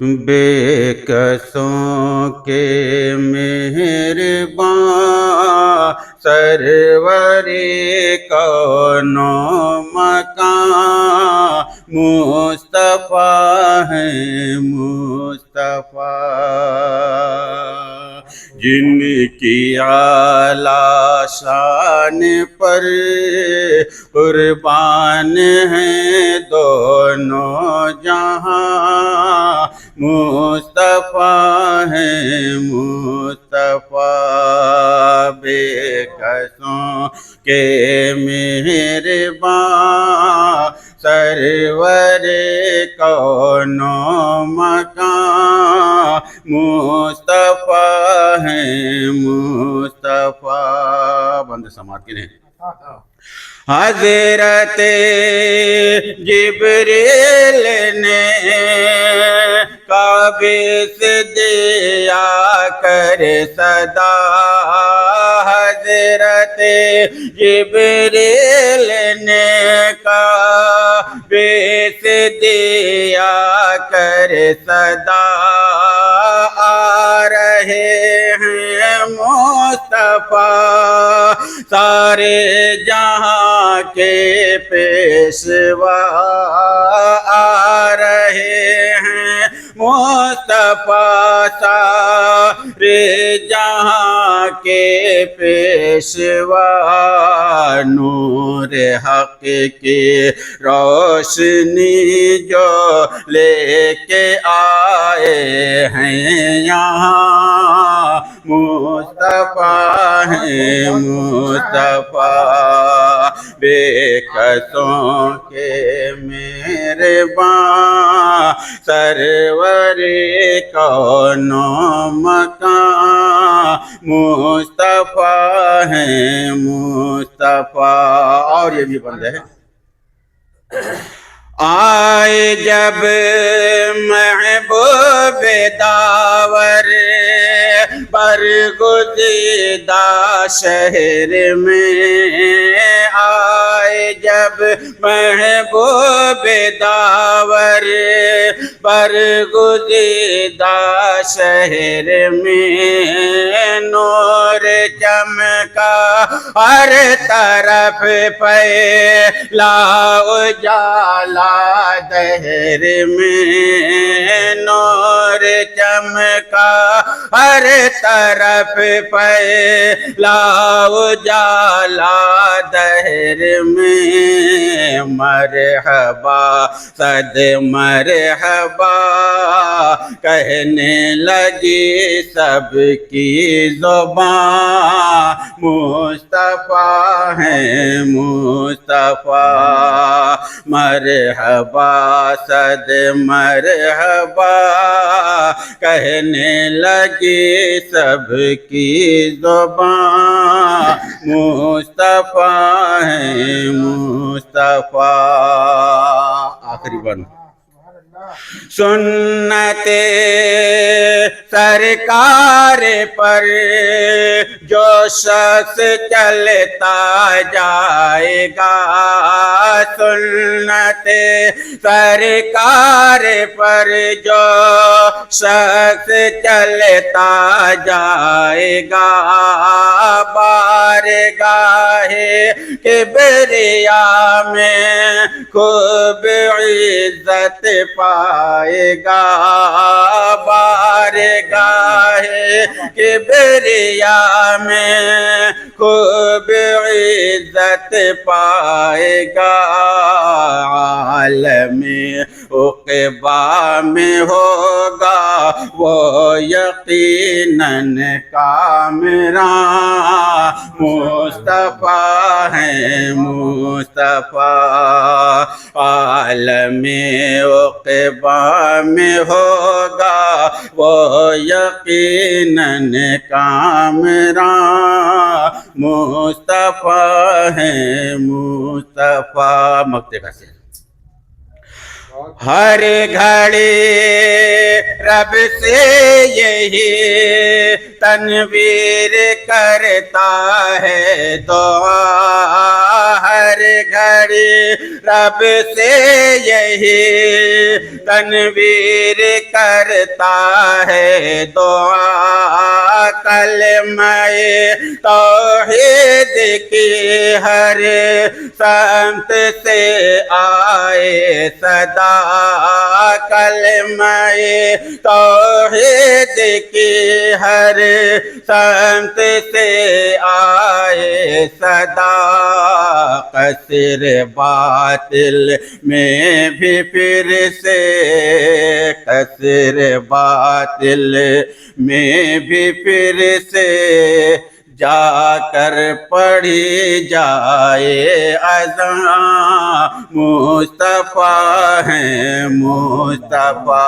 بے کسوں کے مہرباں سرور کون و مکان مصطفیٰ ہیں مصطفیٰ، جن کی اعلیٰ شان پر قربان ہیں دونوں جہاں مصطفیٰ ہیں مصطفیٰ، بے کسوں کے مہرباں سرور کون و مکان مصطفیٰ ہیں مصطفیٰ۔ بند سماعت کے لئے حضرت جبریل نے کعبے سے دیا کر صدا، حضرت جبریل نے کعبے سے دیا کر صدا، آ رہے ہیں مصطفیٰ سارے جہاں کے پیشوا، آ رہے ہیں مصطفیٰ سارے جہاں کے پیشوا، نور حق کی روشنی جو لے کے آئے ہیں یہاں مصطفیٰ ہیں مصطفیٰ، بے کسوں کے مہرباں سرور کون و مکان مصطفیٰ ہیں مصطفیٰ۔ اور یہ بھی بند ہے، آئے جب محبوب داور برگزیدہ شہر میں، آئے جب محبوب داور برگزیدہ شہر میں، نور چمکا ہر طرف پھیلا اجالا دہر میں، نور چمکا ہر طرف پھیلا اجالا دہر میں، مرحبا صد مرحبا کہنے لگی سب کی زبان مصطفیٰ ہیں مصطفیٰ، مرحبا صد مرحبا کہنے لگی سب کی زبان مصطفیٰ ہیں مصطفیٰ۔ آخری بند، سنت سرکار پر جو شخص چلتا جائے گا، سنت سرکار پر جو شخص چلتا جائے گا، بارگاہ کبریا میں خوب عزت پائے گا، بارگاہ کبریا میں خوب عزت پائے گا، عالم عقبا میں ہوگا وہ یقیناً کامران مصطفیٰ ہیں مصطفیٰ، عالم عقبا میں ہوگا وہ یقیناً کامران مصطفیٰ ہیں مصطفیٰ۔ مقتے کا سے ہر گھڑی رب سے یہی تنویر کرتا ہے دعا ہر گھڑی، رب سے یہی تنویر کرتا ہے دعا، کلمہ توحید کی ہر سمت سے آئے صدا، کلمہ توحید کی ہر سمت سے آئے صدا، قصر باطل میں بھی پھر سے، قصر باطل میں بھی پھر سے جا کر پڑھی جائے اذان، مصطفیٰ ہیں مصطفیٰ۔